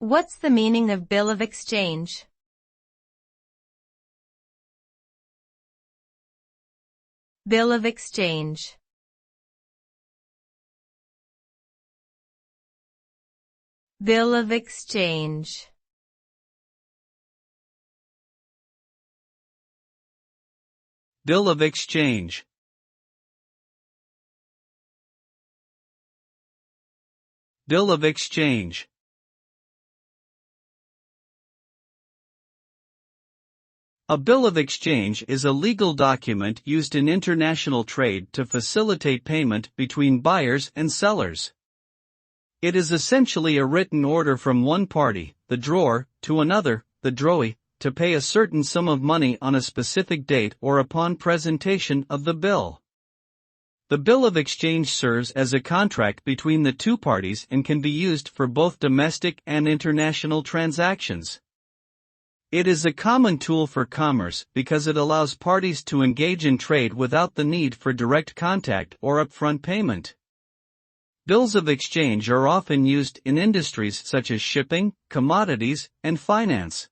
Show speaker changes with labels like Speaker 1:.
Speaker 1: What's the meaning of bill of exchange? Bill of exchange. Bill of exchange.
Speaker 2: Bill of exchange. Bill of exchange. A bill of exchange is a legal document used in international trade to facilitate payment between buyers and sellers. It is essentially a written order from one party, the drawer, to another, the drawee, to pay a certain sum of money on a specific date or upon presentation of the bill. The bill of exchange serves as a contract between the two parties and can be used for both domestic and international transactions. It is a common tool for commerce because it allows parties to engage in trade without the need for direct contact or upfront payment. Bills of exchange are often used in industries such as shipping, commodities, and finance.